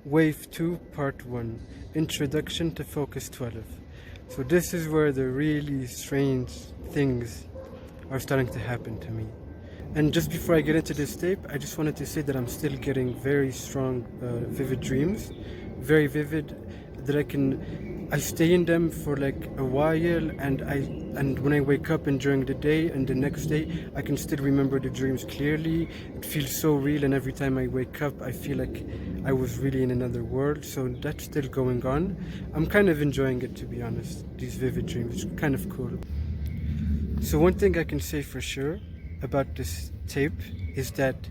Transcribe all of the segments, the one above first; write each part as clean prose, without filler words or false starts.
Wave 2, Part 1, Introduction to Focus 12. So this is where the really strange things are starting to happen to me. And just before I get into this tape, I just wanted to say that I'm still getting very strong, vivid dreams, very vivid, that I stay in them for like a while, and when I wake up and during the day and the next day, I can still remember the dreams clearly. It feels so real, and every time I wake up, I feel like I was really in another world. So that's still going on. I'm kind of enjoying it, to be honest, these vivid dreams. It's kind of cool. So one thing I can say for sure about this tape is that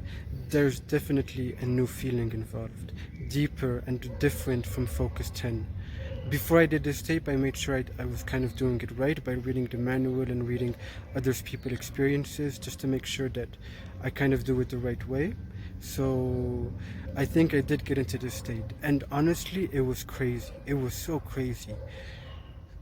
there's definitely a new feeling involved, deeper and different from Focus 10. Before I did this tape, I made sure I was kind of doing it right by reading the manual and reading other people's experiences, just to make sure that I kind of do it the right way. So I think I did get into this state, and honestly, it was crazy. It was so crazy.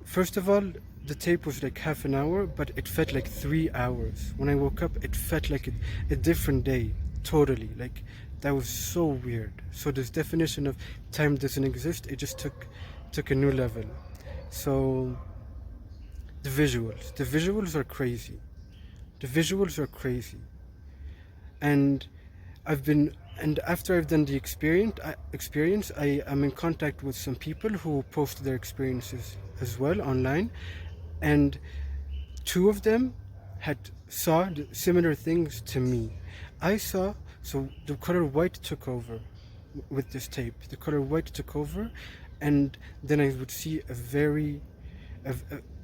First of all, the tape was like half an hour, but it felt like 3 hours. When I woke up, it felt like a different day, totally. Like, that was so weird. So this definition of time doesn't exist, it just took a new level. So the visuals are crazy. The visuals are crazy. And after I've done the experience, I am in contact with some people who post their experiences as well online, and two of them saw similar things to me. So the color white took over with this tape. The color white took over, and then I would see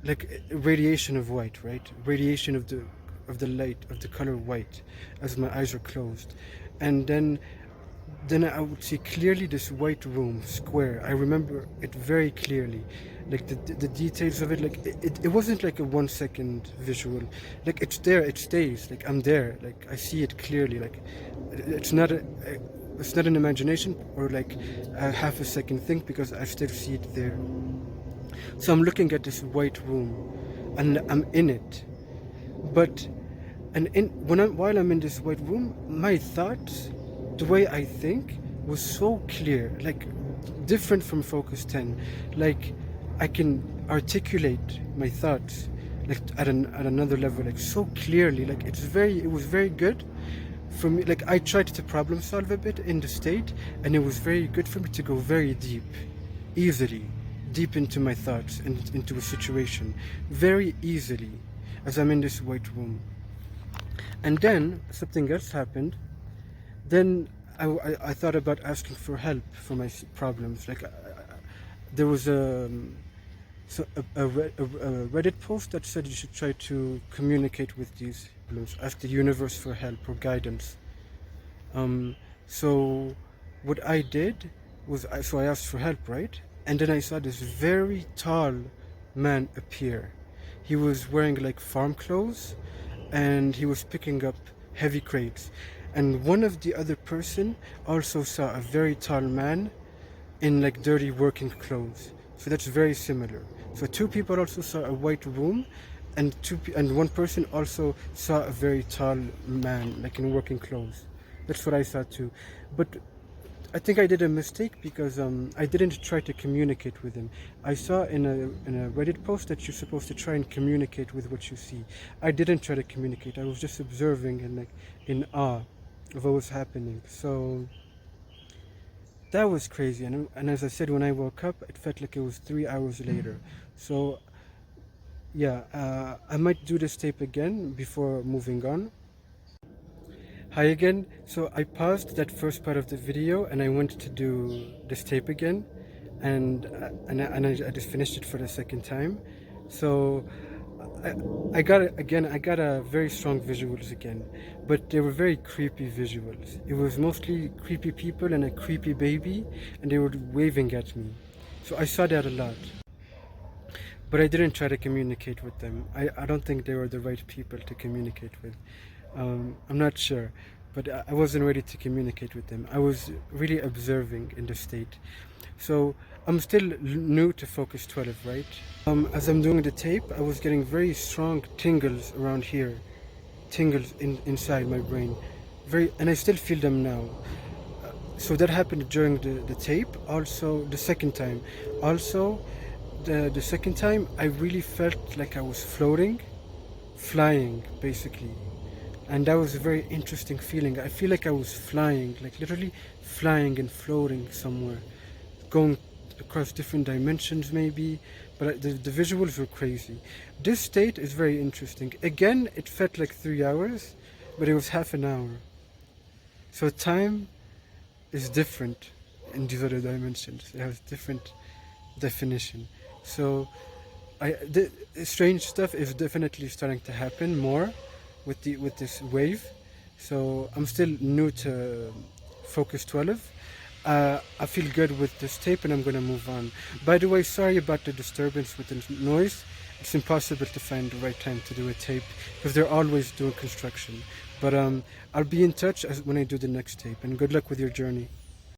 like a radiation of white, right? Radiation of the light of the color white as my eyes are closed, and then I would see clearly this white room, square. I remember it very clearly, like the details of it. Like it wasn't like a 1 second visual. Like it's there, it stays. Like I'm there. Like I see it clearly. Like it's not an imagination or like a half a second thing, because I still see it there. So I'm looking at this white room, and I'm in it. While I'm in this white room, my thoughts, the way I think, was so clear, like different from Focus 10. Like I can articulate my thoughts like at another level, like so clearly. Like it was very good for me. Like I tried to problem solve a bit in the state, and it was very good for me to go very easily deep into my thoughts and into a situation very easily as I'm in this white room. And then something else happened. Then I thought about asking for help for my problems. Like there was a Reddit post that said you should try to communicate with these problems, ask the universe for help or guidance. So what I did was I asked for help, right? And then I saw this very tall man appear. He was wearing like farm clothes, and he was picking up heavy crates. And one of the other person also saw a very tall man in like dirty working clothes. So that's very similar. So two people also saw a white room, and one person also saw a very tall man like in working clothes. That's what I saw too. But I think I did a mistake, because I didn't try to communicate with him. I saw in a Reddit post that you're supposed to try and communicate with what you see. I didn't try to communicate. I was just observing and like in awe of what was happening. So that was crazy. And as I said, when I woke up, it felt like it was 3 hours later. So yeah, I might do this tape again before moving on. Hi again. So I paused that first part of the video and I went to do this tape again, and I just finished it for the second time. So I got a very strong visuals again, but they were very creepy visuals. It was mostly creepy people and a creepy baby, and they were waving at me. So I saw that a lot. But I didn't try to communicate with them. I don't think they were the right people to communicate with. I'm not sure, but I wasn't ready to communicate with them. I was really observing in the state. So I'm still new to Focus 12, right? As I'm doing the tape, I was getting very strong tingles around here, tingles inside my brain, and I still feel them now. So that happened during the tape. Also, the second time. Also, the second time, I really felt like I was floating, flying, basically. And that was a very interesting feeling. I feel like I was flying, like literally flying and floating somewhere, going across different dimensions maybe, but the visuals were crazy. This state is very interesting. Again, it felt like 3 hours, but it was half an hour. So time is different in these other dimensions. It has different definition. So the strange stuff is definitely starting to happen more with this wave. So I'm still new to Focus 12. I feel good with this tape and I'm gonna move on. By the way, sorry about the disturbance with the noise. It's impossible to find the right time to do a tape because they're always doing construction. But I'll be in touch when I do the next tape, and good luck with your journey.